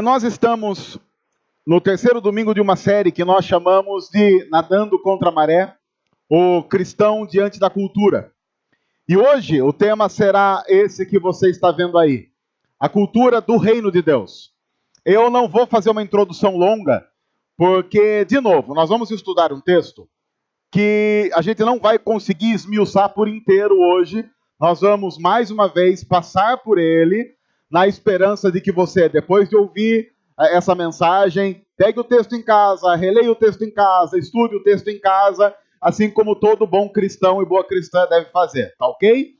Nós estamos no terceiro domingo de uma série que nós chamamos de Nadando contra a Maré, o cristão diante da cultura. E hoje o tema será esse que você está vendo aí, a cultura do reino de Deus. Eu não vou fazer uma introdução longa, porque, de novo, nós vamos estudar um texto que a gente não vai conseguir esmiuçar por inteiro hoje. Nós vamos, mais uma vez, passar por ele, na esperança de que você, depois de ouvir essa mensagem, pegue o texto em casa, releia o texto em casa, estude o texto em casa, assim como todo bom cristão e boa cristã deve fazer, tá ok?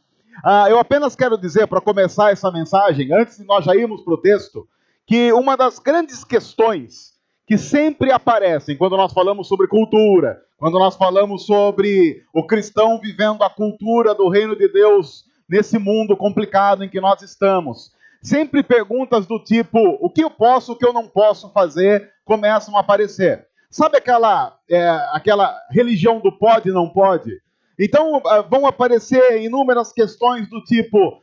Eu apenas quero dizer, para começar essa mensagem, antes de nós já irmos para o texto, que uma das grandes questões que sempre aparecem quando nós falamos sobre cultura, quando nós falamos sobre o cristão vivendo a cultura do reino de Deus nesse mundo complicado em que nós estamos, sempre perguntas do tipo, o que eu posso, o que eu não posso fazer, começam a aparecer. Sabe aquela religião do pode e não pode? Então vão aparecer inúmeras questões do tipo,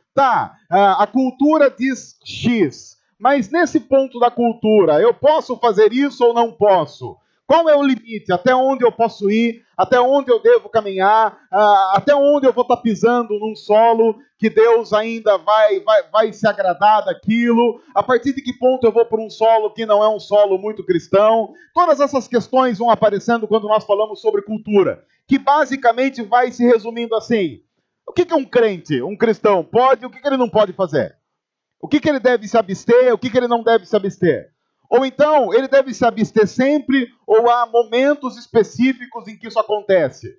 a cultura diz X, mas nesse ponto da cultura, eu posso fazer isso ou não posso? Qual é o limite? Até onde eu posso ir? Até onde eu devo caminhar? Até onde eu vou estar pisando num solo que Deus ainda vai se agradar daquilo? A partir de que ponto eu vou para um solo que não é um solo muito cristão? Todas essas questões vão aparecendo quando nós falamos sobre cultura, que basicamente vai se resumindo assim. O que um crente, um cristão, pode e o que ele não pode fazer? O que ele deve se abster, o que ele não deve se abster? Ou então, ele deve se abster sempre, ou há momentos específicos em que isso acontece?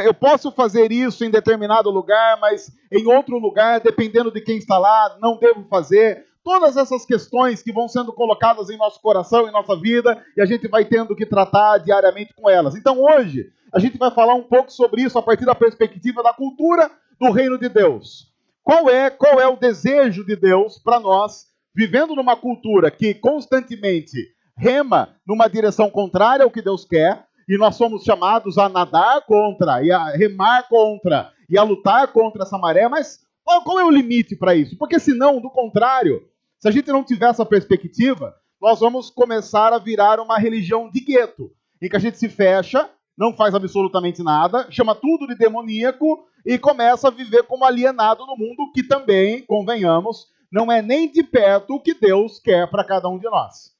Eu posso fazer isso em determinado lugar, mas em outro lugar, dependendo de quem está lá, não devo fazer. Todas essas questões que vão sendo colocadas em nosso coração, em nossa vida, e a gente vai tendo que tratar diariamente com elas. Então, hoje, a gente vai falar um pouco sobre isso a partir da perspectiva da cultura do reino de Deus. Qual é o desejo de Deus para nós, vivendo numa cultura que constantemente rema numa direção contrária ao que Deus quer, e nós somos chamados a nadar contra, e a remar contra, e a lutar contra essa maré, mas qual é o limite para isso? Porque senão, do contrário, se a gente não tiver essa perspectiva, nós vamos começar a virar uma religião de gueto, em que a gente se fecha, não faz absolutamente nada, chama tudo de demoníaco e começa a viver como alienado no mundo, que também, convenhamos, não é nem de perto o que Deus quer para cada um de nós.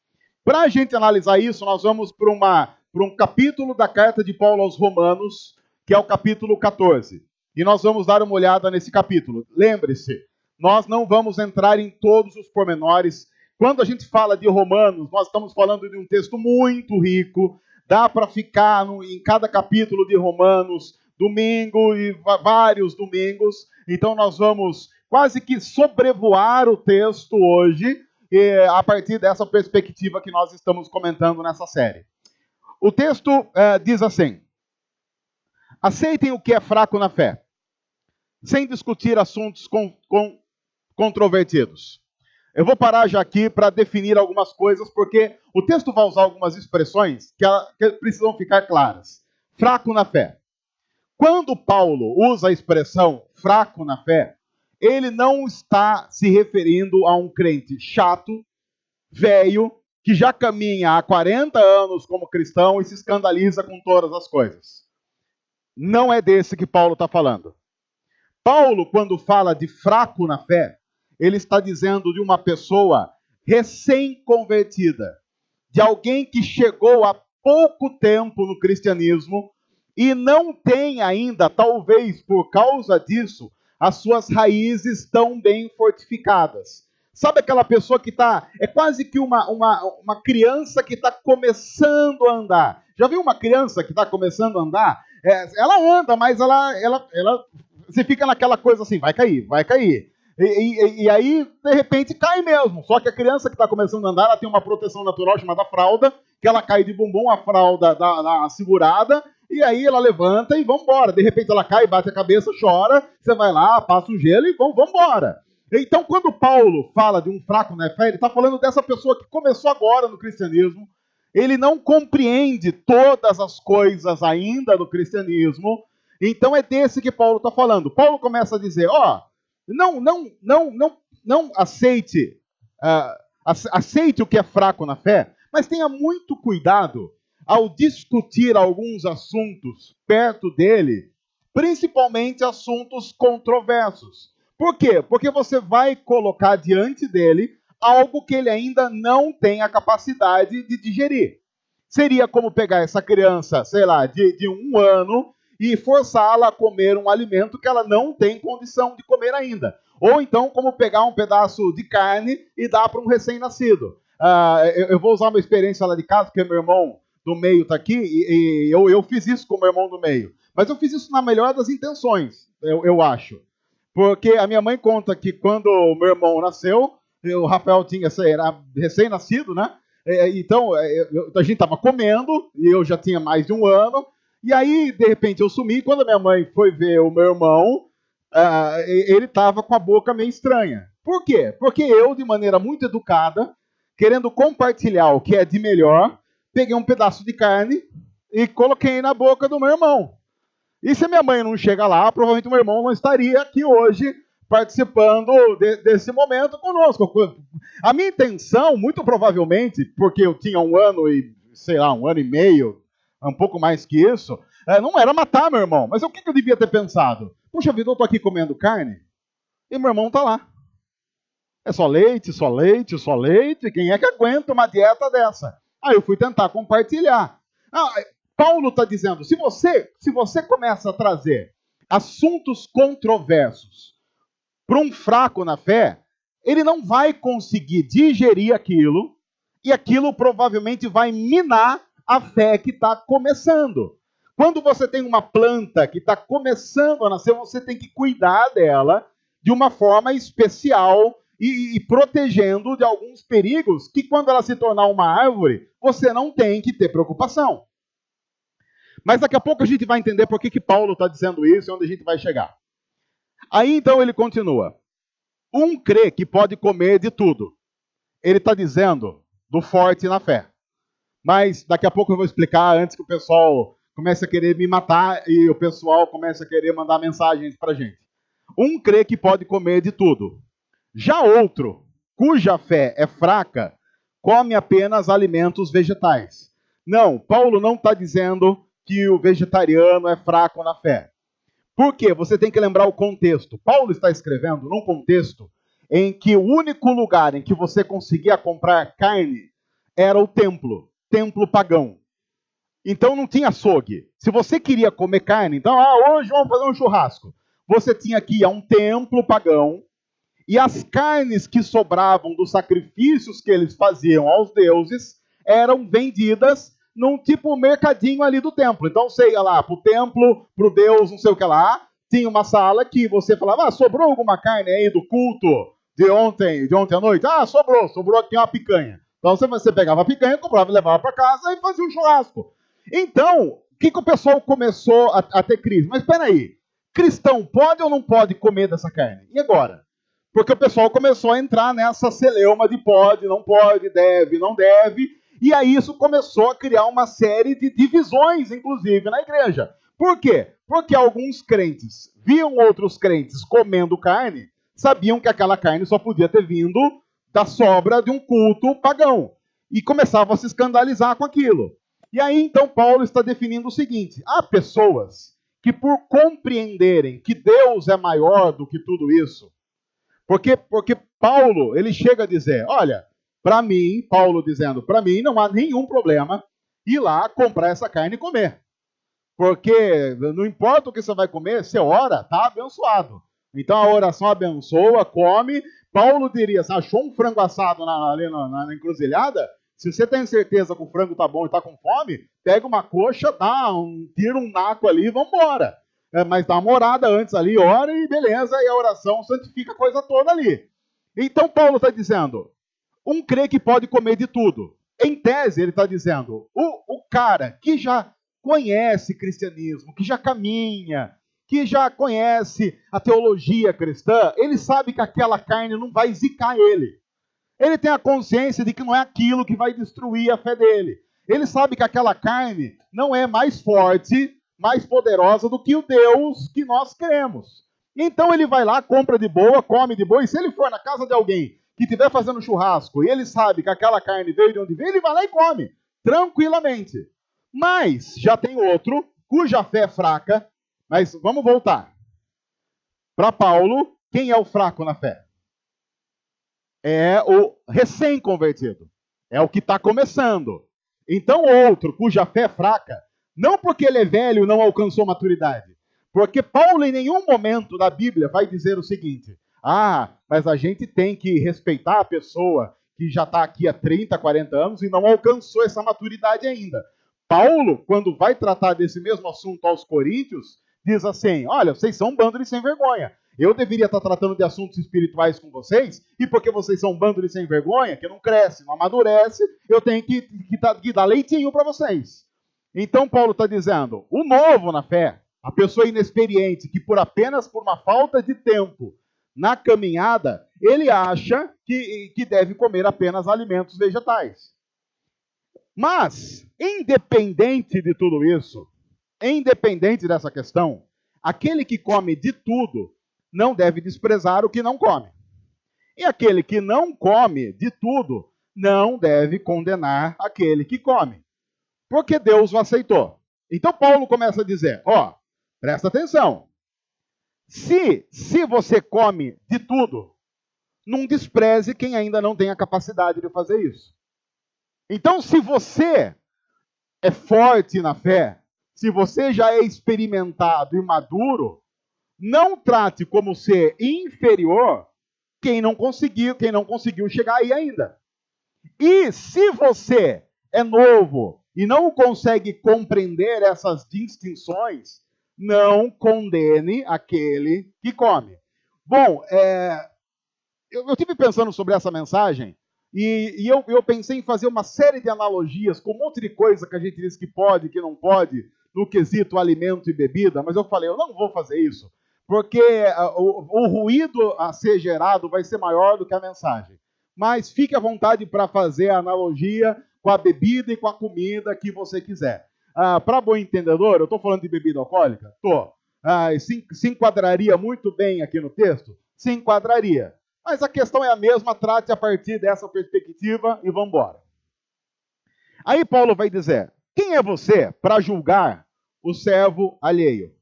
Para a gente analisar isso, nós vamos para um capítulo da carta de Paulo aos Romanos, que é o capítulo 14. E nós vamos dar uma olhada nesse capítulo. Lembre-se, nós não vamos entrar em todos os pormenores. Quando a gente fala de Romanos, nós estamos falando de um texto muito rico. Dá para ficar em cada capítulo de Romanos, domingo e vários domingos. Então nós vamos quase que sobrevoar o texto hoje, a partir dessa perspectiva que nós estamos comentando nessa série. O texto diz assim: aceitem o que é fraco na fé, sem discutir assuntos controvertidos. Eu vou parar já aqui para definir algumas coisas, porque o texto vai usar algumas expressões que precisam ficar claras. Fraco na fé. Quando Paulo usa a expressão fraco na fé, ele não está se referindo a um crente chato, velho, que já caminha há 40 anos como cristão e se escandaliza com todas as coisas. Não é desse que Paulo está falando. Paulo, quando fala de fraco na fé, ele está dizendo de uma pessoa recém-convertida, de alguém que chegou há pouco tempo no cristianismo e não tem ainda, talvez por causa disso, as suas raízes tão bem fortificadas. Sabe aquela pessoa que é quase que uma criança que está começando a andar. Já viu uma criança que está começando a andar? Ela anda, mas você fica naquela coisa assim, vai cair, vai cair. E aí, de repente, cai mesmo. Só que a criança que está começando a andar, ela tem uma proteção natural chamada fralda, que ela cai de bumbum, a fralda dá segurada, e aí ela levanta e vamos embora. De repente ela cai, bate a cabeça, chora, você vai lá, passa o gelo e vamos embora. Então, quando Paulo fala de um fraco na fé, ele está falando dessa pessoa que começou agora no cristianismo, ele não compreende todas as coisas ainda do cristianismo, então é desse que Paulo está falando. Paulo começa a dizer, não aceite aceite o que é fraco na fé, mas tenha muito cuidado ao discutir alguns assuntos perto dele, principalmente assuntos controversos. Por quê? Porque você vai colocar diante dele algo que ele ainda não tem a capacidade de digerir. Seria como pegar essa criança, sei lá, de 1 ano e forçá-la a comer um alimento que ela não tem condição de comer ainda. Ou então, como pegar um pedaço de carne e dar para um recém-nascido. Eu vou usar uma experiência lá de casa, porque meu irmão do meio está aqui, e eu fiz isso com o meu irmão do meio. Mas eu fiz isso na melhor das intenções, eu acho. Porque a minha mãe conta que quando o meu irmão nasceu, o Rafael era recém-nascido, né? Então, a gente estava comendo, e eu já tinha mais de 1 ano, e aí, de repente, eu sumi. Quando a minha mãe foi ver o meu irmão, ele estava com a boca meio estranha. Por quê? Porque eu, de maneira muito educada, querendo compartilhar o que é de melhor, peguei um pedaço de carne e coloquei na boca do meu irmão. E se a minha mãe não chega lá, provavelmente o meu irmão não estaria aqui hoje participando desse momento conosco. A minha intenção, muito provavelmente, porque eu tinha 1 ano e, sei lá, 1 ano e meio, um pouco mais que isso, não era matar meu irmão. Mas o que eu devia ter pensado? Puxa vida, eu estou aqui comendo carne e meu irmão está lá. É só leite, só leite, só leite. Quem é que aguenta uma dieta dessa? Aí eu fui tentar compartilhar. Paulo está dizendo, se você começa a trazer assuntos controversos para um fraco na fé, ele não vai conseguir digerir aquilo, e aquilo provavelmente vai minar a fé que está começando. Quando você tem uma planta que está começando a nascer, você tem que cuidar dela de uma forma especial e protegendo de alguns perigos que, quando ela se tornar uma árvore, você não tem que ter preocupação. Mas daqui a pouco a gente vai entender por que Paulo está dizendo isso e onde a gente vai chegar. Aí então ele continua. Um crê que pode comer de tudo. Ele está dizendo do forte na fé. Mas daqui a pouco eu vou explicar antes que o pessoal comece a querer me matar e o pessoal comece a querer mandar mensagens para a gente. Um crê que pode comer de tudo. Já outro, cuja fé é fraca, come apenas alimentos vegetais. Não, Paulo não está dizendo que o vegetariano é fraco na fé. Por quê? Você tem que lembrar o contexto. Paulo está escrevendo num contexto em que o único lugar em que você conseguia comprar carne era o templo pagão. Então não tinha açougue. Se você queria comer carne, então, hoje vamos fazer um churrasco. Você tinha que ir a um templo pagão, e as carnes que sobravam dos sacrifícios que eles faziam aos deuses eram vendidas num tipo mercadinho ali do templo. Então você ia lá pro templo, pro Deus, não sei o que lá, tinha uma sala que você falava, sobrou alguma carne aí do culto de ontem à noite? Sobrou aqui uma picanha. Então você pegava a picanha, comprava, levava para casa e fazia um churrasco. Então, o que o pessoal começou a ter crise? Mas espera aí, cristão pode ou não pode comer dessa carne? E agora? Porque o pessoal começou a entrar nessa celeuma de pode, não pode, deve, não deve, e aí isso começou a criar uma série de divisões, inclusive, na igreja. Por quê? Porque alguns crentes viam outros crentes comendo carne, sabiam que aquela carne só podia ter vindo da sobra de um culto pagão, e começavam a se escandalizar com aquilo. E aí, então, Paulo está definindo o seguinte: há pessoas que, por compreenderem que Deus é maior do que tudo isso, porque Paulo, ele chega a dizer, olha, para mim, Paulo dizendo, para mim não há nenhum problema ir lá comprar essa carne e comer. Porque não importa o que você vai comer, você ora, está abençoado. Então a oração abençoa, come. Paulo diria, você achou um frango assado ali na encruzilhada? Se você tem certeza que o frango está bom e está com fome, pega uma coxa, tira um naco ali e vamos embora. Mas dá uma orada antes ali, ora e beleza, e a oração santifica a coisa toda ali. Então Paulo está dizendo, um crê que pode comer de tudo. Em tese, ele está dizendo, o cara que já conhece cristianismo, que já caminha, que já conhece a teologia cristã, ele sabe que aquela carne não vai zicar ele. Ele tem a consciência de que não é aquilo que vai destruir a fé dele. Ele sabe que aquela carne não é mais forte, mais poderosa do que o Deus que nós cremos. Então ele vai lá, compra de boa, come de boa, e se ele for na casa de alguém que estiver fazendo churrasco e ele sabe que aquela carne veio de onde veio, ele vai lá e come, tranquilamente. Mas já tem outro, cuja fé é fraca, mas vamos voltar. Para Paulo, quem é o fraco na fé? É o recém-convertido. É o que está começando. Então, outro cuja fé é fraca, não porque ele é velho e não alcançou maturidade, porque Paulo em nenhum momento da Bíblia vai dizer o seguinte: mas a gente tem que respeitar a pessoa que já está aqui há 30, 40 anos e não alcançou essa maturidade ainda. Paulo, quando vai tratar desse mesmo assunto aos coríntios, diz assim: olha, vocês são um bando de sem vergonha. Eu deveria estar tratando de assuntos espirituais com vocês, e porque vocês são um bando de sem vergonha, que não cresce, não amadurece, eu tenho que dar leitinho para vocês. Então Paulo está dizendo, o novo na fé, a pessoa inexperiente, que apenas por uma falta de tempo na caminhada, ele acha que deve comer apenas alimentos vegetais. Mas, independente de tudo isso, independente dessa questão, aquele que come de tudo não deve desprezar o que não come. E aquele que não come de tudo não deve condenar aquele que come, porque Deus o aceitou. Então Paulo começa a dizer, presta atenção, se você come de tudo, não despreze quem ainda não tem a capacidade de fazer isso. Então, se você é forte na fé, se você já é experimentado e maduro, não trate como ser inferior quem não conseguiu chegar aí ainda. E se você é novo e não consegue compreender essas distinções, não condene aquele que come. Bom, eu tive pensando sobre essa mensagem e eu pensei em fazer uma série de analogias com um monte de coisa que a gente diz que pode, que não pode, no quesito alimento e bebida, mas eu falei, eu não vou fazer isso, porque o ruído a ser gerado vai ser maior do que a mensagem. Mas fique à vontade para fazer a analogia com a bebida e com a comida que você quiser. Para bom entendedor, eu estou falando de bebida alcoólica? Estou. Se enquadraria muito bem aqui no texto? Se enquadraria. Mas a questão é a mesma, trate a partir dessa perspectiva e vamos embora. Aí Paulo vai dizer, quem é você para julgar o servo alheio?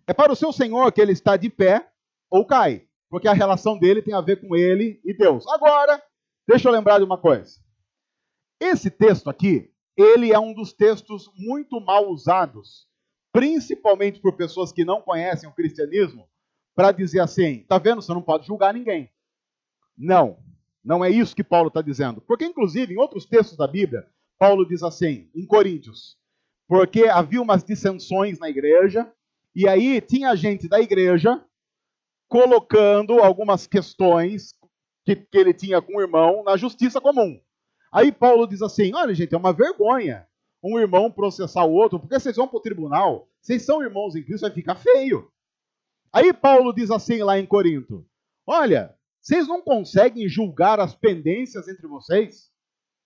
É para o seu Senhor que ele está de pé ou cai, porque a relação dele tem a ver com ele e Deus. Agora, deixa eu lembrar de uma coisa. Esse texto aqui, ele é um dos textos muito mal usados, principalmente por pessoas que não conhecem o cristianismo, para dizer assim, tá vendo, você não pode julgar ninguém. Não é isso que Paulo está dizendo. Porque, inclusive, em outros textos da Bíblia, Paulo diz assim, em Coríntios, porque havia umas dissensões na igreja, e aí tinha gente da igreja colocando algumas questões que ele tinha com o irmão na justiça comum. Aí Paulo diz assim, olha gente, é uma vergonha um irmão processar o outro, porque vocês vão para o tribunal, vocês são irmãos em Cristo, vai ficar feio. Aí Paulo diz assim lá em Corinto, olha, vocês não conseguem julgar as pendências entre vocês?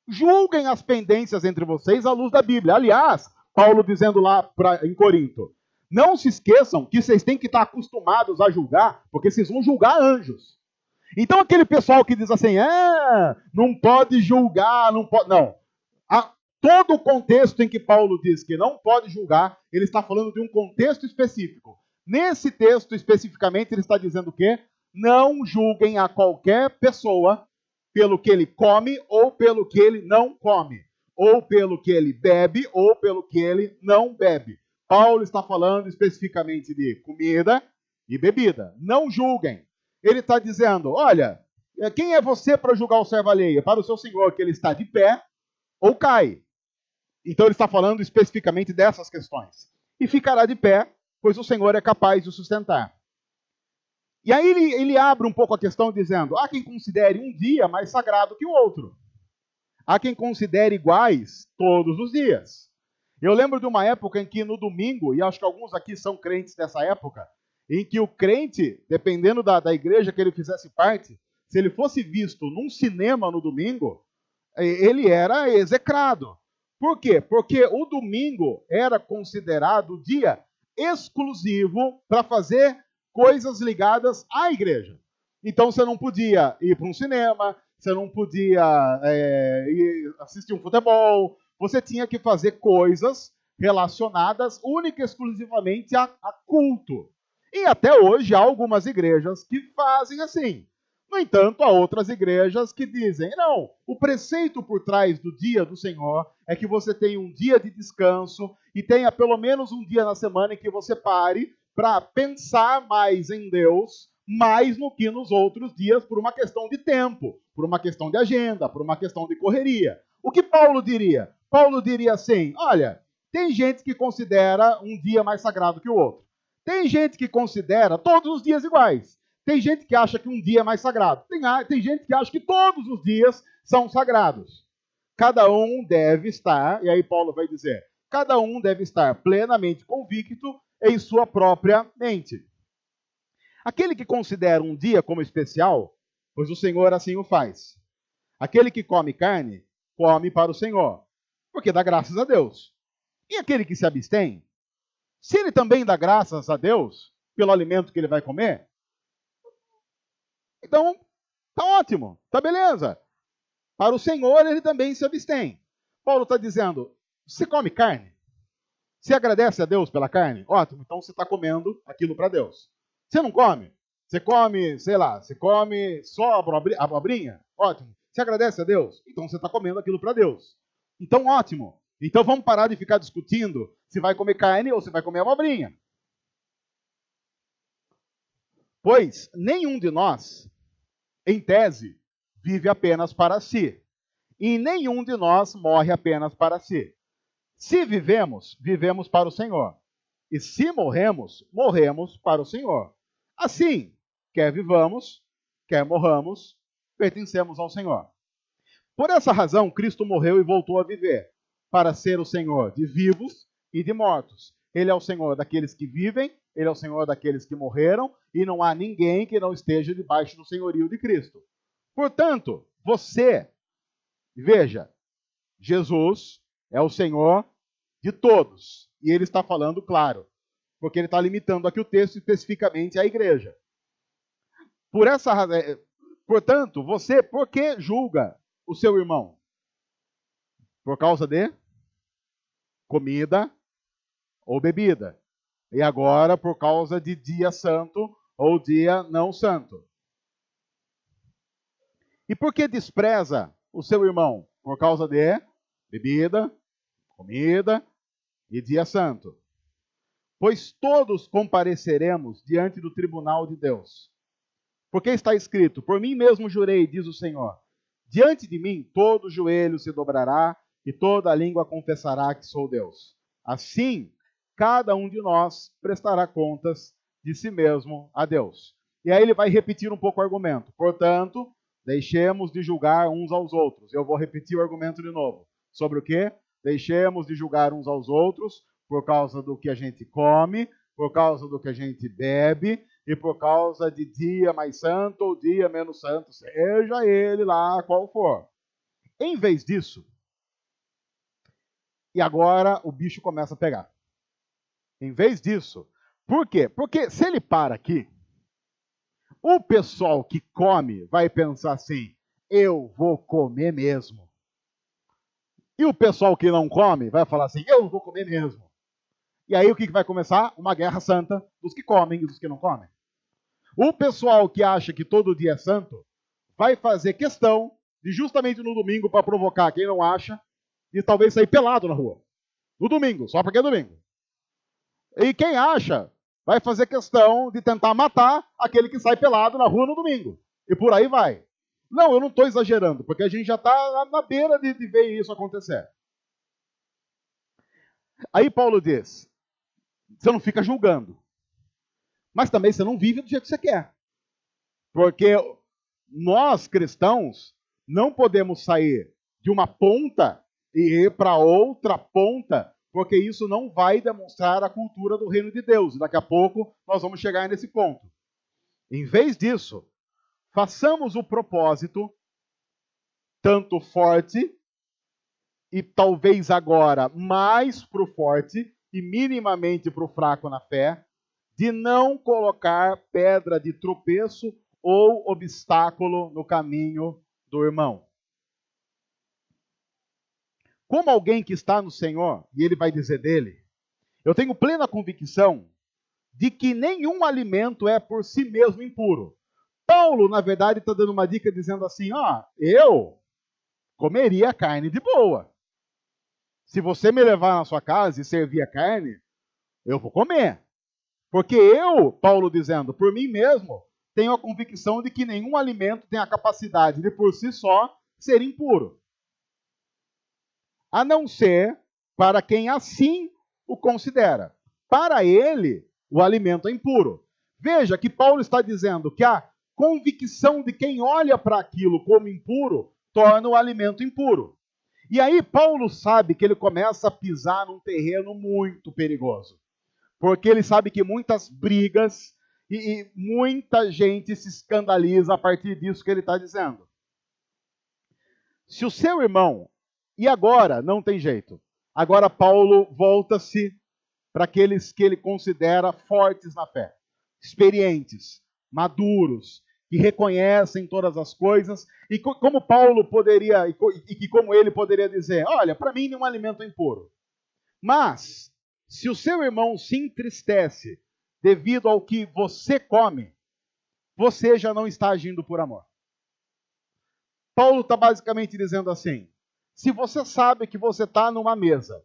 Julguem as pendências entre vocês à luz da Bíblia. Aliás, Paulo dizendo lá em Corinto, não se esqueçam que vocês têm que estar acostumados a julgar, porque vocês vão julgar anjos. Então aquele pessoal que diz assim, não pode julgar, não pode... Não. Todo o contexto em que Paulo diz que não pode julgar, ele está falando de um contexto específico. Nesse texto especificamente ele está dizendo o quê? Não julguem a qualquer pessoa pelo que ele come ou pelo que ele não come, ou pelo que ele bebe ou pelo que ele não bebe. Paulo está falando especificamente de comida e bebida. Não julguem. Ele está dizendo, olha, quem é você para julgar o servo alheio? Para o seu Senhor que ele está de pé ou cai. Então ele está falando especificamente dessas questões. E ficará de pé, pois o Senhor é capaz de o sustentar. E aí ele abre um pouco a questão dizendo, há quem considere um dia mais sagrado que o outro. Há quem considere iguais todos os dias. Eu lembro de uma época em que no domingo, e acho que alguns aqui são crentes dessa época, em que o crente, dependendo da igreja que ele fizesse parte, se ele fosse visto num cinema no domingo, ele era execrado. Por quê? Porque o domingo era considerado dia exclusivo para fazer coisas ligadas à igreja. Então você não podia ir para um cinema, você não podia ir assistir um futebol, você tinha que fazer coisas relacionadas única e exclusivamente a culto. E até hoje há algumas igrejas que fazem assim. No entanto, há outras igrejas que dizem, não, o preceito por trás do dia do Senhor é que você tenha um dia de descanso e tenha pelo menos um dia na semana em que você pare para pensar mais em Deus, mais no que nos outros dias, por uma questão de tempo, por uma questão de agenda, por uma questão de correria. O que Paulo diria? Paulo diria assim, olha, tem gente que considera um dia mais sagrado que o outro. Tem gente que considera todos os dias iguais. Tem gente que acha que um dia é mais sagrado. Tem gente que acha que todos os dias são sagrados. Cada um deve estar, e aí Paulo vai dizer, cada um deve estar plenamente convicto em sua própria mente. Aquele que considera um dia como especial, pois o Senhor assim o faz. Aquele que come carne, come para o Senhor, porque dá graças a Deus. E aquele que se abstém, se ele também dá graças a Deus pelo alimento que ele vai comer, então tá ótimo, tá beleza. Para o Senhor ele também se abstém. Paulo está dizendo, você come carne? Você agradece a Deus pela carne? Ótimo, então você está comendo aquilo para Deus. Você não come? Você come, sei lá, você come só abobrinha? Ótimo. Você agradece a Deus? Então você está comendo aquilo para Deus. Então ótimo. Então vamos parar de ficar discutindo se vai comer carne ou se vai comer abobrinha. Pois nenhum de nós, em tese, vive apenas para si. E nenhum de nós morre apenas para si. Se vivemos, vivemos para o Senhor. E se morremos, morremos para o Senhor. Assim, quer vivamos, quer morramos, pertencemos ao Senhor. Por essa razão, Cristo morreu e voltou a viver, para ser o Senhor de vivos e de mortos. Ele é o Senhor daqueles que vivem, ele é o Senhor daqueles que morreram, e não há ninguém que não esteja debaixo do senhorio de Cristo. Portanto, você, veja, Jesus é o Senhor de todos. E ele está falando claro, porque ele está limitando aqui o texto especificamente à igreja. Por essa razão, portanto, você, por que julga o seu irmão? Por causa de comida ou bebida. E agora por causa de dia santo ou dia não santo. E por que despreza o seu irmão? Por causa de bebida, comida e dia santo. Pois todos compareceremos diante do tribunal de Deus. Porque está escrito, por mim mesmo jurei, diz o Senhor, diante de mim todo joelho se dobrará e toda língua confessará que sou Deus. Assim, cada um de nós prestará contas de si mesmo a Deus. E aí ele vai repetir um pouco o argumento. Portanto, deixemos de julgar uns aos outros. Eu vou repetir o argumento de novo. Sobre o quê? Deixemos de julgar uns aos outros por causa do que a gente come, por causa do que a gente bebe e por causa de dia mais santo ou dia menos santo, seja ele lá qual for. Em vez disso, e agora o bicho começa a pegar. Em vez disso, por quê? Porque se ele para aqui, o pessoal que come vai pensar assim, eu vou comer mesmo. E o pessoal que não come vai falar assim, eu vou comer mesmo. E aí o que vai começar? Uma guerra santa dos que comem e dos que não comem. O pessoal que acha que todo dia é santo vai fazer questão de justamente no domingo para provocar quem não acha e talvez sair pelado na rua. No domingo, só porque é domingo. E quem acha vai fazer questão de tentar matar aquele que sai pelado na rua no domingo. E por aí vai. Não, eu não estou exagerando, porque a gente já está na beira de ver isso acontecer. Aí Paulo diz, você não fica julgando. Mas também você não vive do jeito que você quer. Porque nós, cristãos, não podemos sair de uma ponta e ir para outra ponta, porque isso não vai demonstrar a cultura do reino de Deus. Daqui a pouco nós vamos chegar nesse ponto. Em vez disso, façamos o propósito, tanto forte, e talvez agora mais para o forte, e minimamente para o fraco na fé, de não colocar pedra de tropeço ou obstáculo no caminho do irmão. Como alguém que está no Senhor, e ele vai dizer dele, eu tenho plena convicção de que nenhum alimento é por si mesmo impuro. Paulo, na verdade, está dando uma dica dizendo assim, eu comeria carne de boa. Se você me levar na sua casa e servir a carne, eu vou comer. Porque eu, Paulo dizendo, por mim mesmo, tenho a convicção de que nenhum alimento tem a capacidade de, por si só, ser impuro. A não ser para quem assim o considera. Para ele, o alimento é impuro. Veja que Paulo está dizendo que a convicção de quem olha para aquilo como impuro torna o alimento impuro. E aí Paulo sabe que ele começa a pisar num terreno muito perigoso. Porque ele sabe que muitas brigas e muita gente se escandaliza a partir disso que ele está dizendo. Se o seu irmão, e agora não tem jeito, agora Paulo volta-se para aqueles que ele considera fortes na fé, experientes, maduros, que reconhecem todas as coisas, e como Paulo poderia, e que como ele poderia dizer, olha, para mim nenhum alimento é impuro. Mas, se o seu irmão se entristece devido ao que você come, você já não está agindo por amor. Paulo está basicamente dizendo assim, se você sabe que você está numa mesa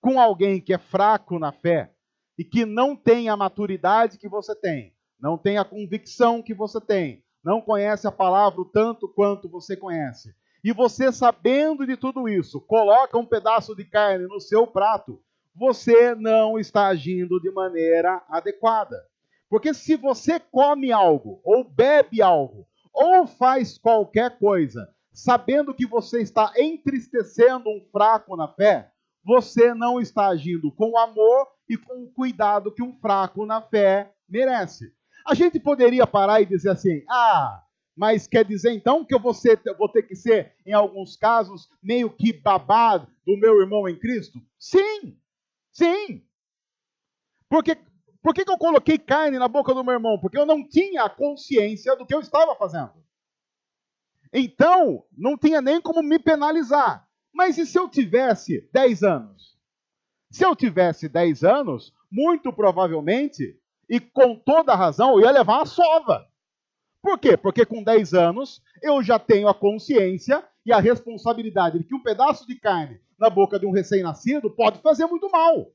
com alguém que é fraco na fé e que não tem a maturidade que você tem, não tem a convicção que você tem, não conhece a palavra o tanto quanto você conhece, e você, sabendo de tudo isso, coloca um pedaço de carne no seu prato, você não está agindo de maneira adequada. Porque se você come algo, ou bebe algo, ou faz qualquer coisa, sabendo que você está entristecendo um fraco na fé, você não está agindo com o amor e com o cuidado que um fraco na fé merece. A gente poderia parar e dizer assim, mas quer dizer então que eu vou ter que ser, em alguns casos, meio que babá do meu irmão em Cristo? Sim, sim. Por que eu coloquei carne na boca do meu irmão? Porque eu não tinha a consciência do que eu estava fazendo. Então, não tinha nem como me penalizar. Mas e se eu tivesse 10 anos? Se eu tivesse 10 anos, muito provavelmente, e com toda razão, eu ia levar uma sova. Por quê? Porque com 10 anos, eu já tenho a consciência e a responsabilidade de que um pedaço de carne na boca de um recém-nascido pode fazer muito mal.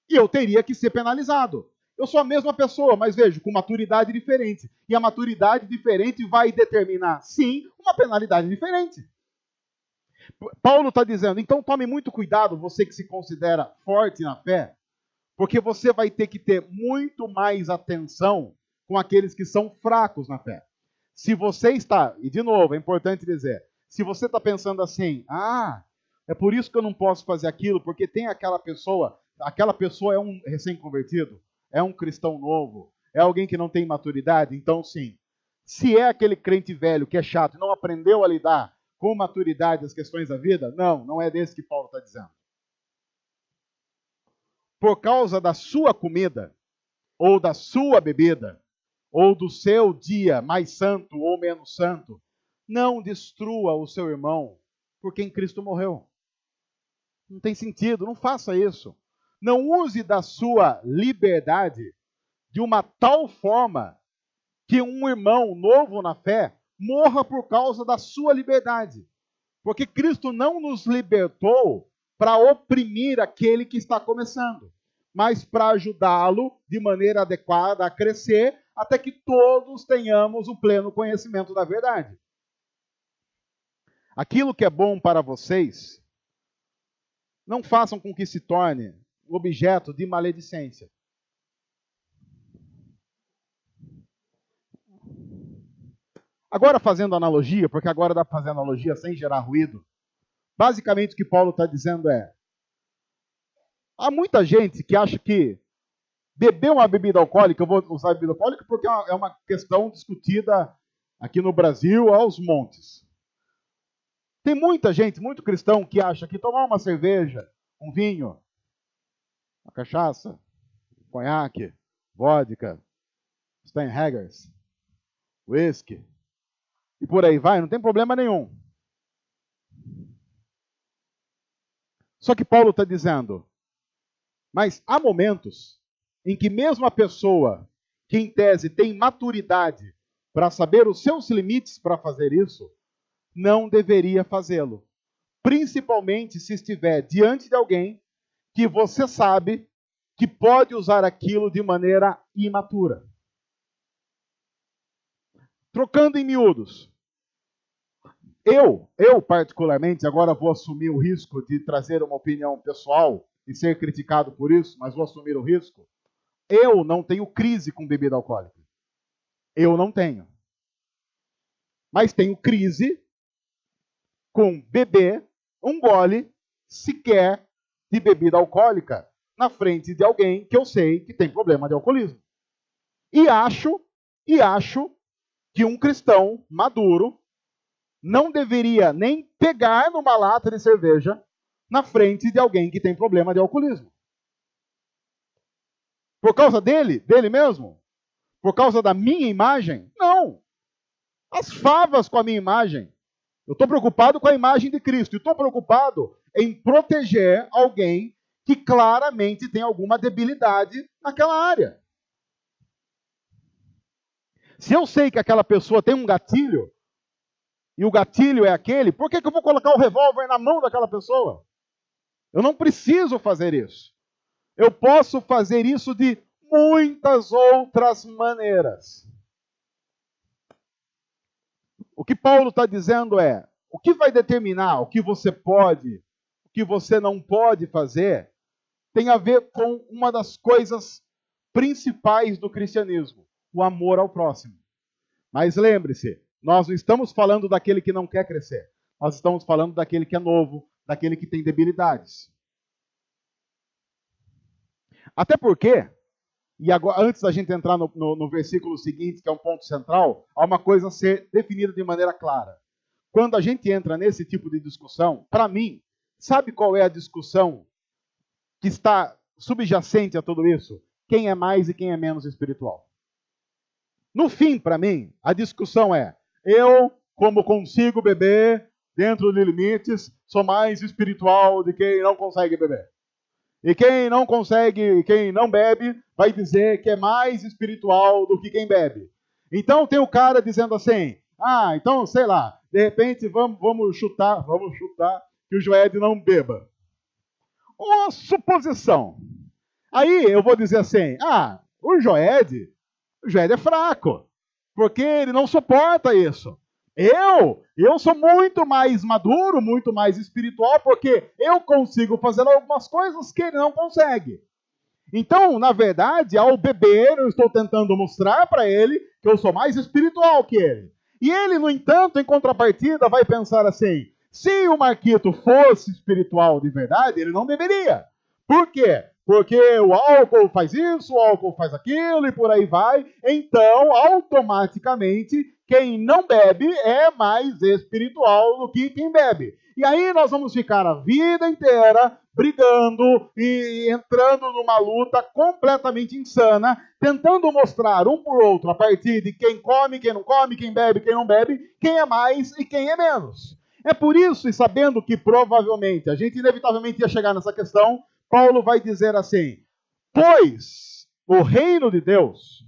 E eu teria que ser penalizado. Eu sou a mesma pessoa, mas vejo, com maturidade diferente. E a maturidade diferente vai determinar, sim, uma penalidade diferente. Paulo está dizendo, então tome muito cuidado, você que se considera forte na fé, porque você vai ter que ter muito mais atenção com aqueles que são fracos na fé. Se você está, e de novo, é importante dizer, se você está pensando assim, é por isso que eu não posso fazer aquilo, porque tem aquela pessoa é um recém-convertido, é um cristão novo, é alguém que não tem maturidade, então sim. Se é aquele crente velho que é chato e não aprendeu a lidar com maturidade as questões da vida, não é desse que Paulo está dizendo. Por causa da sua comida, ou da sua bebida, ou do seu dia mais santo ou menos santo, não destrua o seu irmão por quem Cristo morreu. Não tem sentido, não faça isso. Não use da sua liberdade de uma tal forma que um irmão novo na fé morra por causa da sua liberdade. Porque Cristo não nos libertou para oprimir aquele que está começando, mas para ajudá-lo de maneira adequada a crescer, até que todos tenhamos o pleno conhecimento da verdade. Aquilo que é bom para vocês, não façam com que se torne objeto de maledicência. Agora fazendo analogia, porque agora dá para fazer analogia sem gerar ruído, basicamente o que Paulo está dizendo é, há muita gente que acha que beber uma bebida alcoólica, eu vou usar bebida alcoólica porque é uma questão discutida aqui no Brasil aos montes. Tem muita gente, muito cristão, que acha que tomar uma cerveja, um vinho, uma cachaça, conhaque, vodka, Steinhagers, uísque, e por aí vai, não tem problema nenhum. Só que Paulo está dizendo, mas há momentos em que mesmo a pessoa que em tese tem maturidade para saber os seus limites para fazer isso, não deveria fazê-lo. Principalmente se estiver diante de alguém que você sabe que pode usar aquilo de maneira imatura. Trocando em miúdos, eu particularmente, agora vou assumir o risco de trazer uma opinião pessoal e ser criticado por isso, mas vou assumir o risco. Eu não tenho crise com bebida alcoólica. Eu não tenho. Mas tenho crise com beber um gole sequer de bebida alcoólica na frente de alguém que eu sei que tem problema de alcoolismo. E acho que um cristão maduro não deveria nem pegar numa lata de cerveja na frente de alguém que tem problema de alcoolismo. Por causa dele mesmo? Por causa da minha imagem? Não. As favas com a minha imagem. Eu estou preocupado com a imagem de Cristo. E estou preocupado em proteger alguém que claramente tem alguma debilidade naquela área. Se eu sei que aquela pessoa tem um gatilho, e o gatilho é aquele, por que eu vou colocar o revólver na mão daquela pessoa? Eu não preciso fazer isso. Eu posso fazer isso de muitas outras maneiras. O que Paulo está dizendo é, o que vai determinar o que você pode, o que você não pode fazer, tem a ver com uma das coisas principais do cristianismo, o amor ao próximo. Mas lembre-se, nós não estamos falando daquele que não quer crescer. Nós estamos falando daquele que é novo, daquele que tem debilidades. Até porque, e agora, antes da gente entrar no versículo seguinte, que é um ponto central, há uma coisa a ser definida de maneira clara. Quando a gente entra nesse tipo de discussão, para mim, sabe qual é a discussão que está subjacente a tudo isso? Quem é mais e quem é menos espiritual. No fim, para mim, a discussão é, eu, como consigo beber dentro de limites, sou mais espiritual de quem não consegue beber. E quem não consegue, quem não bebe, vai dizer que é mais espiritual do que quem bebe. Então tem o cara dizendo assim, então, sei lá, de repente vamos chutar que o Joed não beba. Uma suposição. Aí eu vou dizer assim, o Joed é fraco, porque ele não suporta isso. Eu sou muito mais maduro, muito mais espiritual, porque eu consigo fazer algumas coisas que ele não consegue. Então, na verdade, ao beber, eu estou tentando mostrar para ele que eu sou mais espiritual que ele. E ele, no entanto, em contrapartida, vai pensar assim, se o Marquito fosse espiritual de verdade, ele não beberia. Por quê? Porque o álcool faz isso, o álcool faz aquilo e por aí vai. Então, automaticamente, quem não bebe é mais espiritual do que quem bebe. E aí nós vamos ficar a vida inteira brigando e entrando numa luta completamente insana, tentando mostrar um por outro, a partir de quem come, quem não come, quem bebe, quem não bebe, quem é mais e quem é menos. É por isso, e sabendo que provavelmente a gente inevitavelmente ia chegar nessa questão, Paulo vai dizer assim, pois o reino de Deus,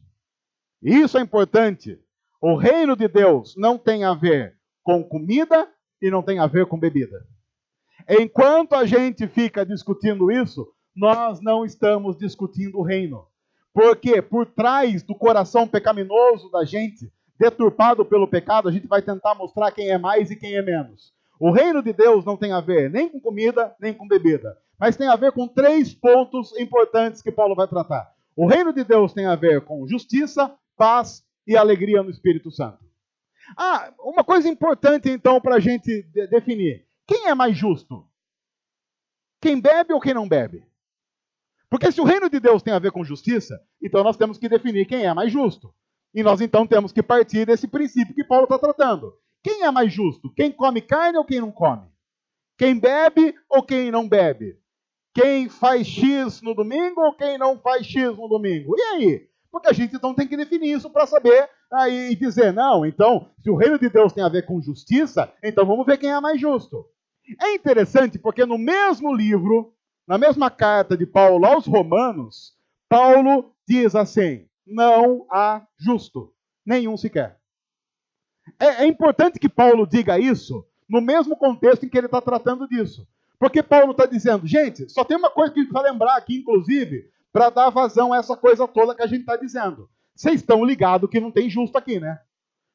e isso é importante, o reino de Deus não tem a ver com comida e não tem a ver com bebida. Enquanto a gente fica discutindo isso, nós não estamos discutindo o reino. Porque por trás do coração pecaminoso da gente, deturpado pelo pecado, a gente vai tentar mostrar quem é mais e quem é menos. O reino de Deus não tem a ver nem com comida, nem com bebida. Mas tem a ver com 3 pontos importantes que Paulo vai tratar. O reino de Deus tem a ver com justiça, paz e alegria no Espírito Santo. Uma coisa importante então para a gente definir. Quem é mais justo? Quem bebe ou quem não bebe? Porque se o reino de Deus tem a ver com justiça, então nós temos que definir quem é mais justo. E nós então temos que partir desse princípio que Paulo está tratando. Quem é mais justo? Quem come carne ou quem não come? Quem bebe ou quem não bebe? Quem faz X no domingo ou quem não faz X no domingo? E aí? Porque a gente então tem que definir isso para saber e dizer, não, então, se o reino de Deus tem a ver com justiça, então vamos ver quem é mais justo. É interessante porque no mesmo livro, na mesma carta de Paulo aos Romanos, Paulo diz assim, não há justo, nenhum sequer. É importante que Paulo diga isso no mesmo contexto em que ele está tratando disso. Porque Paulo está dizendo, gente, só tem uma coisa que a gente vai lembrar aqui, inclusive, para dar vazão a essa coisa toda que a gente está dizendo. Vocês estão ligados que não tem justo aqui, né?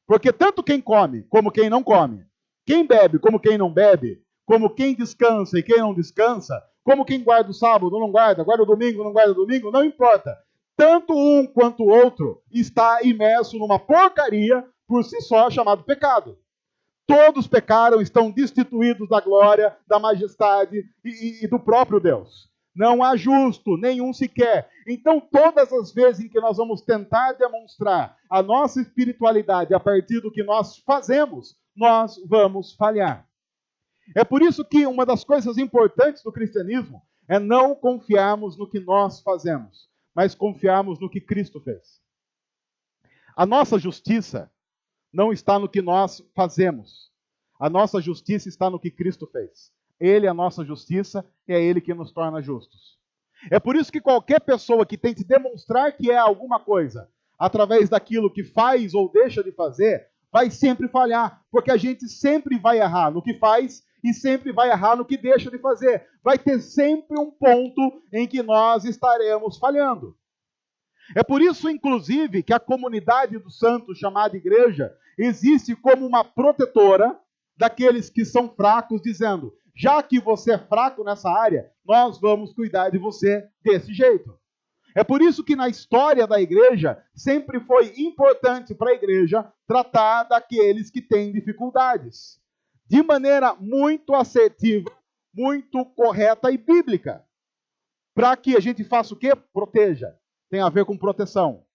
Porque tanto quem come como quem não come, quem bebe como quem não bebe, como quem descansa e quem não descansa, como quem guarda o sábado, não guarda, guarda o domingo, não guarda o domingo, não importa. Tanto um quanto o outro está imerso numa porcaria por si só chamado pecado. Todos pecaram, estão destituídos da glória, da majestade e do próprio Deus. Não há justo, nenhum sequer. Então, todas as vezes em que nós vamos tentar demonstrar a nossa espiritualidade a partir do que nós fazemos, nós vamos falhar. É por isso que uma das coisas importantes do cristianismo é não confiarmos no que nós fazemos, mas confiarmos no que Cristo fez. A nossa justiça não está no que nós fazemos. A nossa justiça está no que Cristo fez. Ele é a nossa justiça e é Ele que nos torna justos. É por isso que qualquer pessoa que tente demonstrar que é alguma coisa através daquilo que faz ou deixa de fazer, vai sempre falhar, porque a gente sempre vai errar no que faz e sempre vai errar no que deixa de fazer. Vai ter sempre um ponto em que nós estaremos falhando. É por isso, inclusive, que a comunidade dos santos, chamada igreja, existe como uma protetora daqueles que são fracos, dizendo, já que você é fraco nessa área, nós vamos cuidar de você desse jeito. É por isso que na história da igreja, sempre foi importante para a igreja tratar daqueles que têm dificuldades. De maneira muito assertiva, muito correta e bíblica. Para que a gente faça o quê? Proteja. Tem a ver com proteção.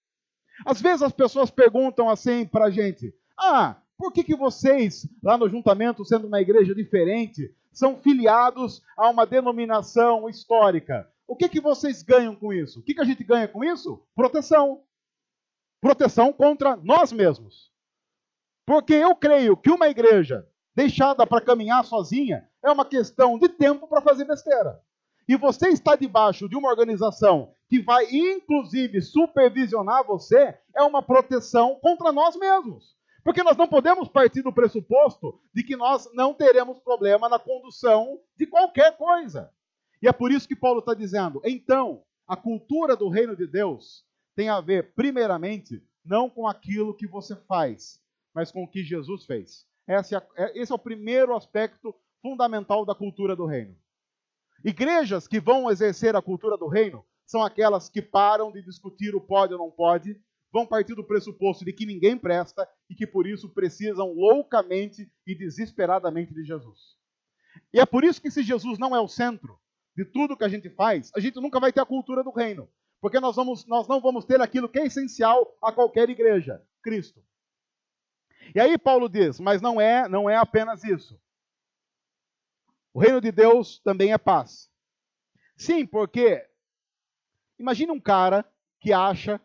Às vezes as pessoas perguntam assim para a gente, por que vocês, lá no juntamento, sendo uma igreja diferente, são filiados a uma denominação histórica? O que vocês ganham com isso? O que a gente ganha com isso? Proteção. Proteção contra nós mesmos. Porque eu creio que uma igreja deixada para caminhar sozinha é uma questão de tempo para fazer besteira. E você está debaixo de uma organização que vai, inclusive, supervisionar você, é uma proteção contra nós mesmos. Porque nós não podemos partir do pressuposto de que nós não teremos problema na condução de qualquer coisa. E é por isso que Paulo está dizendo, então, a cultura do reino de Deus tem a ver, primeiramente, não com aquilo que você faz, mas com o que Jesus fez. Esse é o primeiro aspecto fundamental da cultura do reino. Igrejas que vão exercer a cultura do reino são aquelas que param de discutir o pode ou não pode, vão partir do pressuposto de que ninguém presta e que por isso precisam loucamente e desesperadamente de Jesus. E é por isso que se Jesus não é o centro de tudo que a gente faz, a gente nunca vai ter a cultura do reino, porque nós não vamos ter aquilo que é essencial a qualquer igreja, Cristo. E aí Paulo diz, mas não é apenas isso. O reino de Deus também é paz. Sim, porque imagine um cara que acha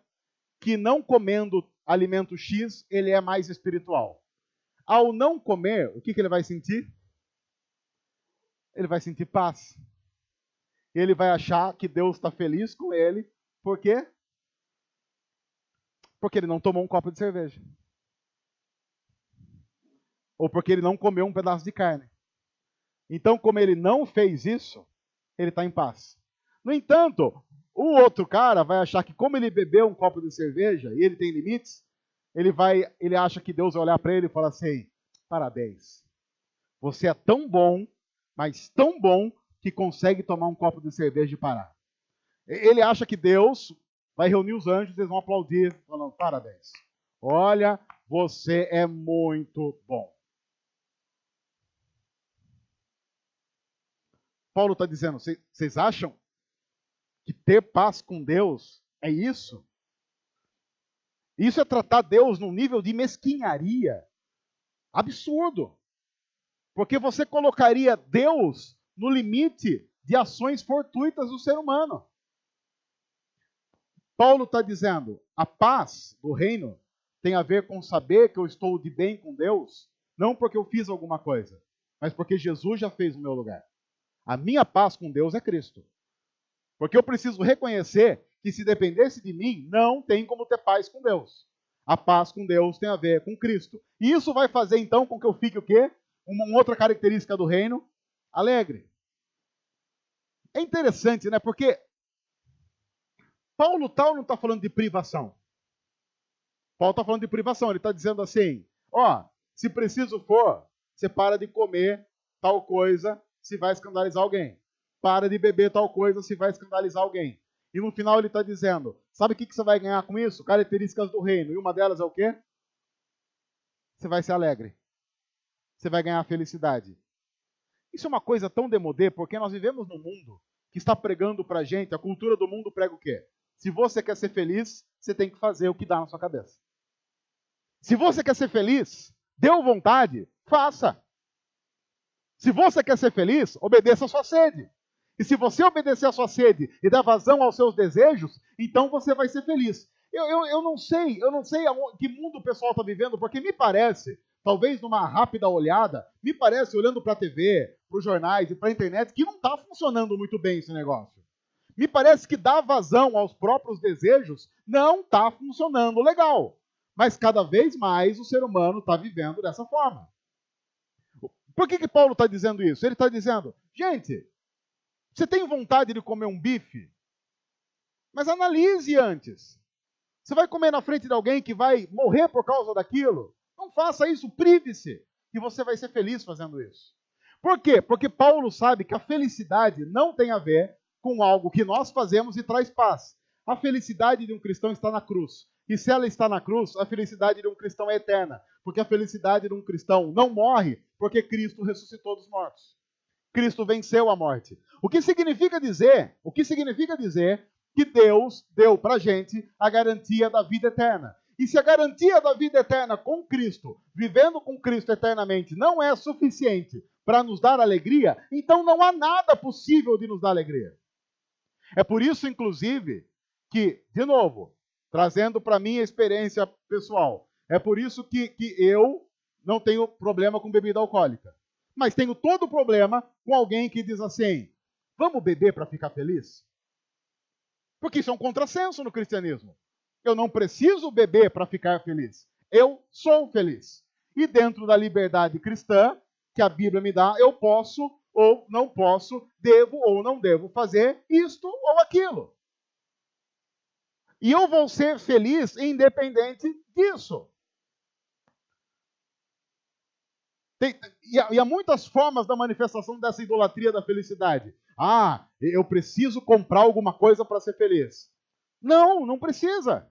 que não comendo alimento X, ele é mais espiritual. Ao não comer, o que ele vai sentir? Ele vai sentir paz. Ele vai achar que Deus está feliz com ele. Por quê? Porque ele não tomou um copo de cerveja. Ou porque ele não comeu um pedaço de carne. Então, como ele não fez isso, ele está em paz. No entanto, o outro cara vai achar que como ele bebeu um copo de cerveja e ele tem limites, ele acha que Deus vai olhar para ele e falar assim, parabéns, você é tão bom, mas tão bom que consegue tomar um copo de cerveja e parar. Ele acha que Deus vai reunir os anjos e eles vão aplaudir, falando, parabéns. Olha, você é muito bom. Paulo está dizendo, vocês acham que ter paz com Deus é isso? Isso é tratar Deus num nível de mesquinharia absurdo. Porque você colocaria Deus no limite de ações fortuitas do ser humano. Paulo está dizendo, a paz do reino tem a ver com saber que eu estou de bem com Deus, não porque eu fiz alguma coisa, mas porque Jesus já fez no meu lugar. A minha paz com Deus é Cristo. Porque eu preciso reconhecer que se dependesse de mim, não tem como ter paz com Deus. A paz com Deus tem a ver com Cristo. E isso vai fazer então com que eu fique o quê? Uma outra característica do reino, alegre. É interessante, né? Porque Paulo tal não está falando de privação. Paulo está falando de privação. Ele está dizendo assim, ó, se preciso for, você para de comer tal coisa se vai escandalizar alguém. Para de beber tal coisa se vai escandalizar alguém. E no final ele está dizendo, sabe o que você vai ganhar com isso? Características do reino. E uma delas é o quê? Você vai ser alegre. Você vai ganhar felicidade. Isso é uma coisa tão demodê, porque nós vivemos num mundo que está pregando pra gente, a cultura do mundo prega o quê? Se você quer ser feliz, você tem que fazer o que dá na sua cabeça. Se você quer ser feliz, deu vontade, faça. Se você quer ser feliz, obedeça a sua sede. E se você obedecer a sua sede e dar vazão aos seus desejos, então você vai ser feliz. Eu não sei que mundo o pessoal está vivendo, porque me parece, talvez numa rápida olhada, me parece, olhando para a TV, para os jornais e para a internet, que não está funcionando muito bem esse negócio. Me parece que dar vazão aos próprios desejos não está funcionando legal. Mas cada vez mais o ser humano está vivendo dessa forma. Por que Paulo está dizendo isso? Ele está dizendo, gente, você tem vontade de comer um bife? Mas analise antes. Você vai comer na frente de alguém que vai morrer por causa daquilo? Não faça isso, prive-se, que você vai ser feliz fazendo isso. Por quê? Porque Paulo sabe que a felicidade não tem a ver com algo que nós fazemos e traz paz. A felicidade de um cristão está na cruz. E se ela está na cruz, a felicidade de um cristão é eterna. Porque a felicidade de um cristão não morre, porque Cristo ressuscitou dos mortos. Cristo venceu a morte. O que significa dizer que Deus deu para a gente a garantia da vida eterna. E se a garantia da vida eterna com Cristo, vivendo com Cristo eternamente, não é suficiente para nos dar alegria, então não há nada possível de nos dar alegria. É por isso, inclusive, que, de novo, trazendo para mim a experiência pessoal, é por isso que eu não tenho problema com bebida alcoólica. Mas tenho todo o problema com alguém que diz assim, vamos beber para ficar feliz? Porque isso é um contrassenso no cristianismo. Eu não preciso beber para ficar feliz. Eu sou feliz. E dentro da liberdade cristã que a Bíblia me dá, eu posso ou não posso, devo ou não devo fazer isto ou aquilo. E eu vou ser feliz independente disso. E há muitas formas da manifestação dessa idolatria da felicidade. Ah, eu preciso comprar alguma coisa para ser feliz. Não, não precisa.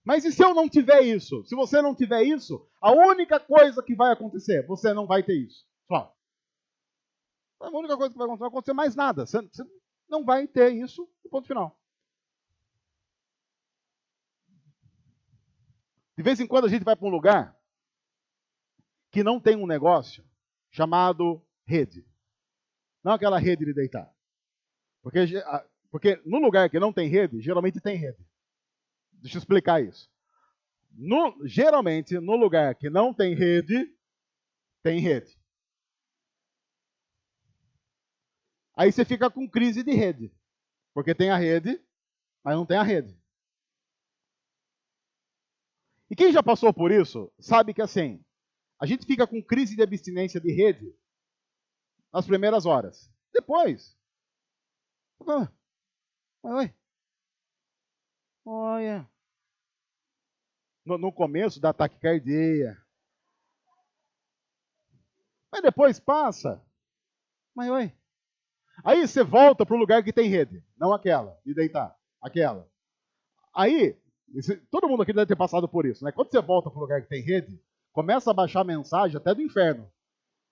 Mas e se eu não tiver isso? Se você não tiver isso, a única coisa que vai acontecer, você não vai ter isso. Só. A única coisa que vai acontecer, não vai acontecer mais nada. Você não vai ter isso, ponto final. De vez em quando a gente vai para um lugar que não tem um negócio chamado rede. Não aquela rede de deitar. Porque no lugar que não tem rede, geralmente tem rede. Deixa eu explicar isso. Geralmente, no lugar que não tem rede, tem rede. Aí você fica com crise de rede. Porque tem a rede, mas não tem a rede. E quem já passou por isso, sabe que assim, a gente fica com crise de abstinência de rede nas primeiras horas. Depois, olha, no começo dá taquicardia. Mas depois passa. Mas oi. Aí você volta para o lugar que tem rede. Não aquela, de deitar. Aquela. Aí, todo mundo aqui deve ter passado por isso, né? Quando você volta para o lugar que tem rede, começa a baixar mensagem até do inferno.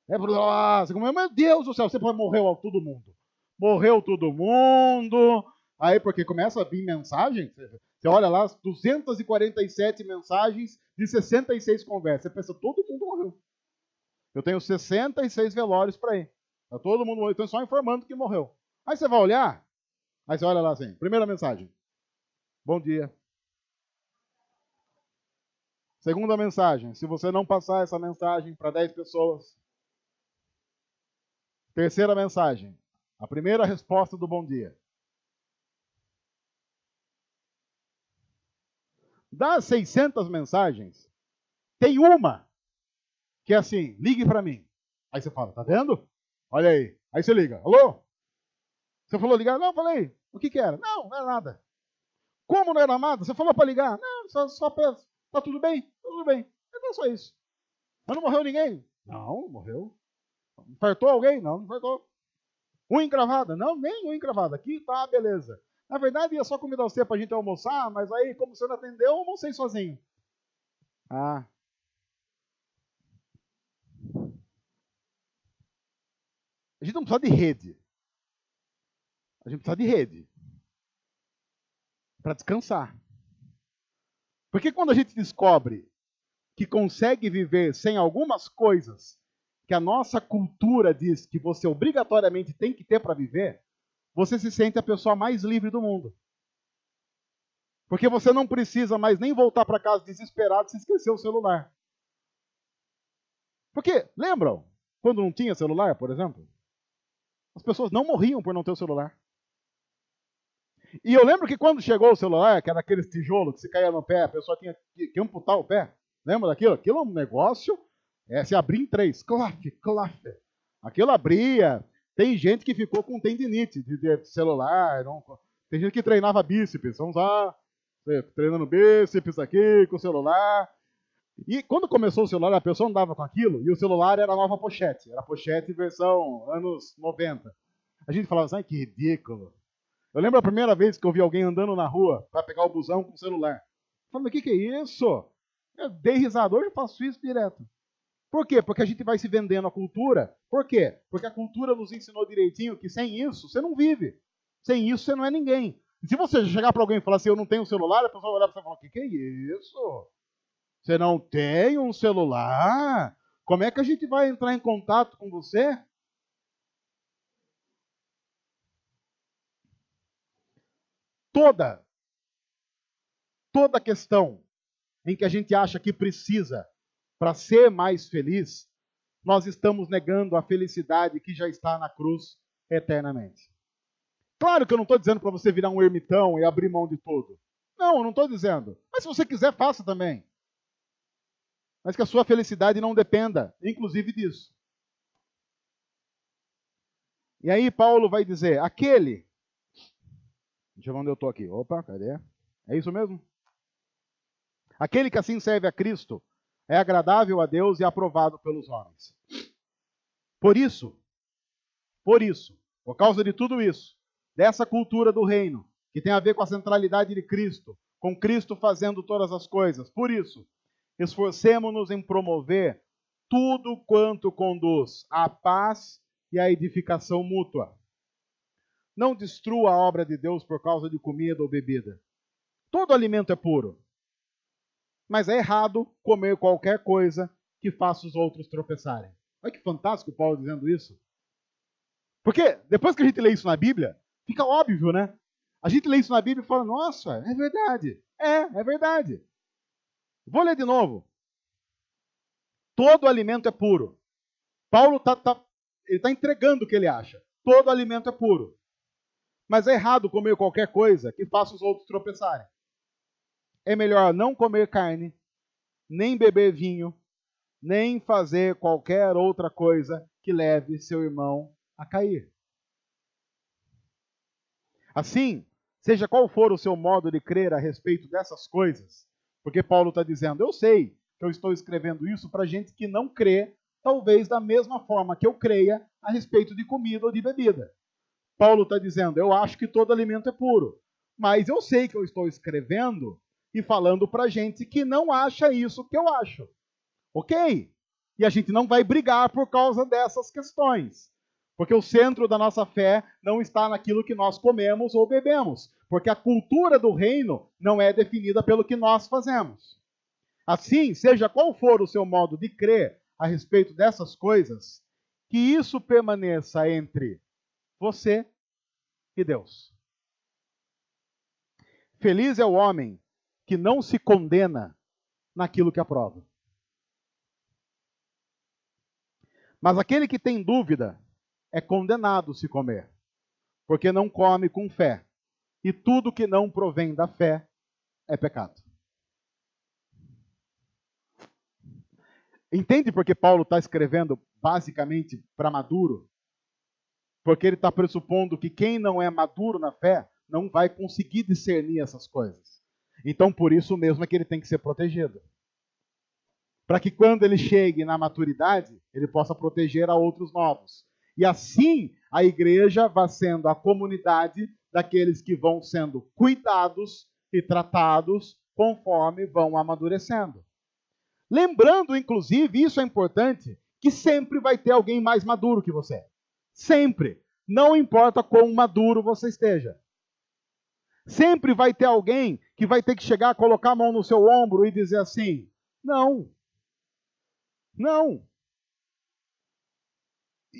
Você começa, meu Deus do céu, você morreu todo mundo. Morreu todo mundo. Aí, porque começa a vir mensagem, você olha lá, 247 mensagens de 66 conversas. Você pensa, todo mundo morreu. Eu tenho 66 velórios para ir. Todo mundo morreu, então só informando que morreu. Aí você vai olhar, aí você olha lá assim, primeira mensagem. Bom dia. Segunda mensagem, se você não passar essa mensagem para 10 pessoas. Terceira mensagem, a primeira resposta do bom dia. Das 600 mensagens, tem uma que é assim, ligue para mim. Aí você fala, tá vendo? Olha aí. Aí você liga, alô? Você falou ligar? Não, eu falei. O que era? Não era nada. Como não era nada? Você falou para ligar? Não, só para... Tá tudo bem? Tudo bem. Então só isso. Mas não morreu ninguém? Não, morreu. Infartou alguém? Não, não infartou. Unha encravada? Não, nem unha encravada. Aqui tá, beleza. Na verdade, ia só convidar você pra gente almoçar, mas aí, como você não atendeu, eu almocei sozinho. Ah. A gente não precisa de rede. A gente precisa de rede. Para descansar. Porque quando a gente descobre que consegue viver sem algumas coisas que a nossa cultura diz que você obrigatoriamente tem que ter para viver, você se sente a pessoa mais livre do mundo. Porque você não precisa mais nem voltar para casa desesperado se esquecer o celular. Porque, lembram, quando não tinha celular, por exemplo? As pessoas não morriam por não ter o celular. E eu lembro que quando chegou o celular, que era aqueles tijolos que se caía no pé, a pessoa tinha que amputar o pé. Lembra daquilo? Aquilo é um negócio, se abria em 3. Claf, claf. Aquilo abria. Tem gente que ficou com tendinite de celular. Não... Tem gente que treinava bíceps. Vamos lá, treinando bíceps aqui com o celular. E quando começou o celular, a pessoa andava com aquilo e o celular era a nova pochete. Era a pochete versão anos 90. A gente falava assim, ai, que ridículo. Eu lembro a primeira vez que eu vi alguém andando na rua para pegar o busão com o celular. Eu falei, mas o que é isso? Eu dei risada, hoje eu faço isso direto. Por quê? Porque a gente vai se vendendo a cultura. Por quê? Porque a cultura nos ensinou direitinho que sem isso você não vive. Sem isso você não é ninguém. E se você chegar para alguém e falar assim, eu não tenho celular, a pessoa vai olhar para você e falar, o que é isso? Você não tem um celular? Como é que a gente vai entrar em contato com você? Toda questão em que a gente acha que precisa para ser mais feliz, nós estamos negando a felicidade que já está na cruz eternamente. Claro que eu não estou dizendo para você virar um ermitão e abrir mão de tudo. Não, eu não estou dizendo. Mas se você quiser, faça também. Mas que a sua felicidade não dependa, inclusive, disso. E aí Paulo vai dizer, aquele... Deixa eu ver onde eu estou aqui. Opa, cadê? É isso mesmo? Aquele que assim serve a Cristo é agradável a Deus e aprovado pelos homens. Por isso, por causa de tudo isso, dessa cultura do reino, que tem a ver com a centralidade de Cristo, com Cristo fazendo todas as coisas, por isso, esforcemo-nos em promover tudo quanto conduz à paz e à edificação mútua. Não destrua a obra de Deus por causa de comida ou bebida. Todo alimento é puro. Mas é errado comer qualquer coisa que faça os outros tropeçarem. Olha que fantástico o Paulo dizendo isso. Porque depois que a gente lê isso na Bíblia, fica óbvio, né? A gente lê isso na Bíblia e fala, nossa, é verdade. É verdade. Vou ler de novo. Todo alimento é puro. Paulo está entregando o que ele acha. Todo alimento é puro. Mas é errado comer qualquer coisa que faça os outros tropeçarem. É melhor não comer carne, nem beber vinho, nem fazer qualquer outra coisa que leve seu irmão a cair. Assim, seja qual for o seu modo de crer a respeito dessas coisas, porque Paulo está dizendo, eu sei que eu estou escrevendo isso para gente que não crê, talvez da mesma forma que eu creia a respeito de comida ou de bebida. Paulo está dizendo, eu acho que todo alimento é puro, mas eu sei que eu estou escrevendo e falando para gente que não acha isso que eu acho. Ok? E a gente não vai brigar por causa dessas questões. Porque o centro da nossa fé não está naquilo que nós comemos ou bebemos. Porque a cultura do reino não é definida pelo que nós fazemos. Assim, seja qual for o seu modo de crer a respeito dessas coisas, que isso permaneça entre você e Deus. Feliz é o homem que não se condena naquilo que aprova. Mas aquele que tem dúvida é condenado se comer, porque não come com fé. E tudo que não provém da fé é pecado. Entende por que Paulo está escrevendo basicamente para maduro? Porque ele está pressupondo que quem não é maduro na fé não vai conseguir discernir essas coisas. Então, por isso mesmo é que ele tem que ser protegido. Para que quando ele chegue na maturidade, ele possa proteger a outros novos. E assim, a igreja vai sendo a comunidade daqueles que vão sendo cuidados e tratados conforme vão amadurecendo. Lembrando, inclusive, isso é importante, que sempre vai ter alguém mais maduro que você. Sempre. Não importa quão maduro você esteja. Sempre vai ter alguém que vai ter que chegar, colocar a mão no seu ombro e dizer assim, não. Não.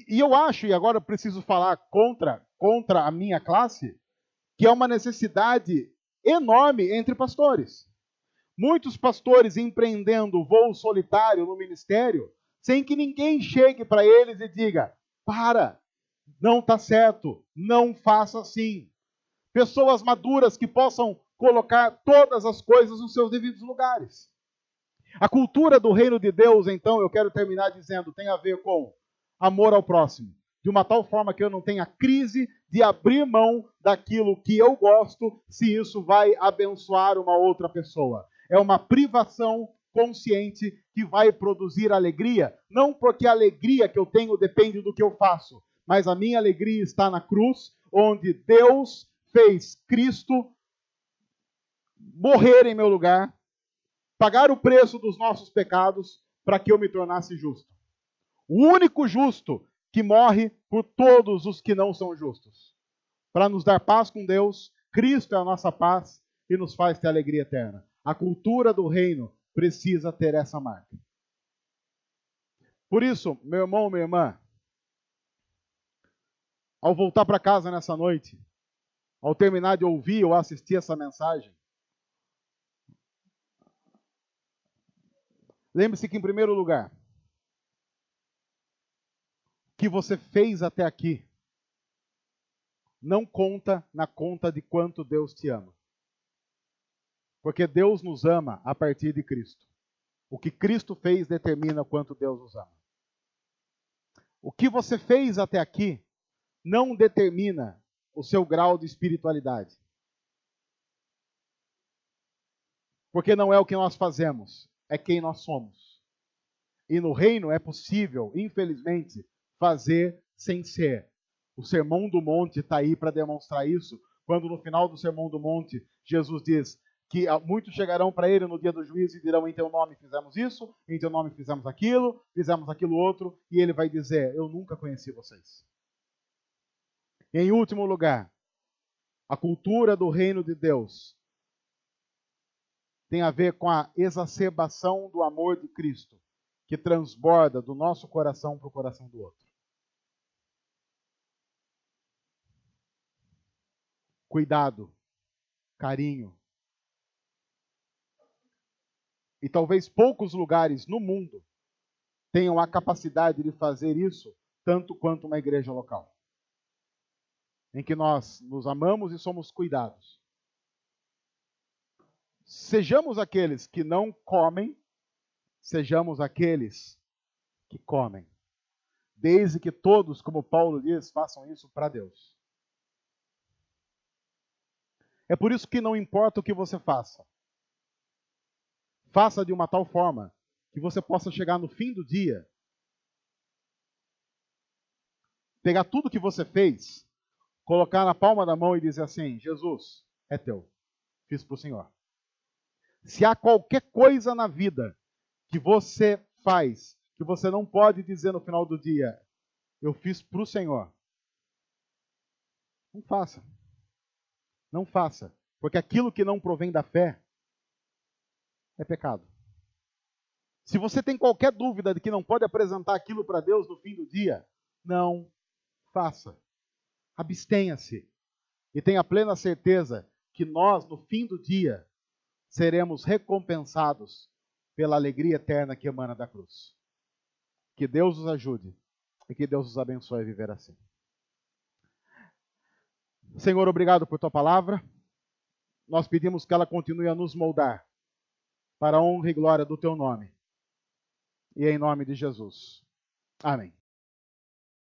E eu acho, e agora eu preciso falar contra a minha classe, que é uma necessidade enorme entre pastores. Muitos pastores empreendendo voo solitário no ministério, sem que ninguém chegue para eles e diga, para, não está certo, não faça assim. Pessoas maduras que possam colocar todas as coisas nos seus devidos lugares. A cultura do reino de Deus, então, eu quero terminar dizendo, tem a ver com amor ao próximo. De uma tal forma que eu não tenha crise de abrir mão daquilo que eu gosto, se isso vai abençoar uma outra pessoa. É uma privação consciente que vai produzir alegria, não porque a alegria que eu tenho depende do que eu faço, mas a minha alegria está na cruz, onde Deus fez Cristo morrer em meu lugar, pagar o preço dos nossos pecados para que eu me tornasse justo. O único justo que morre por todos os que não são justos. Para nos dar paz com Deus, Cristo é a nossa paz e nos faz ter alegria eterna. A cultura do reino precisa ter essa marca. Por isso, meu irmão, minha irmã, ao voltar para casa nessa noite, ao terminar de ouvir ou assistir essa mensagem, lembre-se que, em primeiro lugar, o que você fez até aqui não conta na conta de quanto Deus te ama. Porque Deus nos ama a partir de Cristo. O que Cristo fez determina o quanto Deus nos ama. O que você fez até aqui não determina o seu grau de espiritualidade. Porque não é o que nós fazemos, é quem nós somos. E no reino é possível, infelizmente, fazer sem ser. O Sermão do Monte está aí para demonstrar isso, quando no final do Sermão do Monte, Jesus diz que muitos chegarão para ele no dia do juízo e dirão, em teu nome fizemos isso, em teu nome fizemos aquilo outro, e ele vai dizer, eu nunca conheci vocês. E em último lugar, a cultura do reino de Deus tem a ver com a exacerbação do amor de Cristo, que transborda do nosso coração para o coração do outro. Cuidado, carinho. E talvez poucos lugares no mundo tenham a capacidade de fazer isso tanto quanto uma igreja local. Em que nós nos amamos e somos cuidados. Sejamos aqueles que não comem, sejamos aqueles que comem. Desde que todos, como Paulo diz, façam isso para Deus. É por isso que não importa o que você faça. Faça de uma tal forma que você possa chegar no fim do dia, pegar tudo que você fez, colocar na palma da mão e dizer assim, Jesus, é teu, fiz para o Senhor. Se há qualquer coisa na vida que você faz, que você não pode dizer no final do dia, eu fiz para o Senhor, não faça. Não faça, porque aquilo que não provém da fé é pecado. Se você tem qualquer dúvida de que não pode apresentar aquilo para Deus no fim do dia, não faça. Abstenha-se. E tenha plena certeza que nós, no fim do dia, seremos recompensados pela alegria eterna que emana da cruz. Que Deus os ajude e que Deus os abençoe a viver assim. Senhor, obrigado por tua palavra. Nós pedimos que ela continue a nos moldar para a honra e glória do teu nome. E em nome de Jesus. Amém.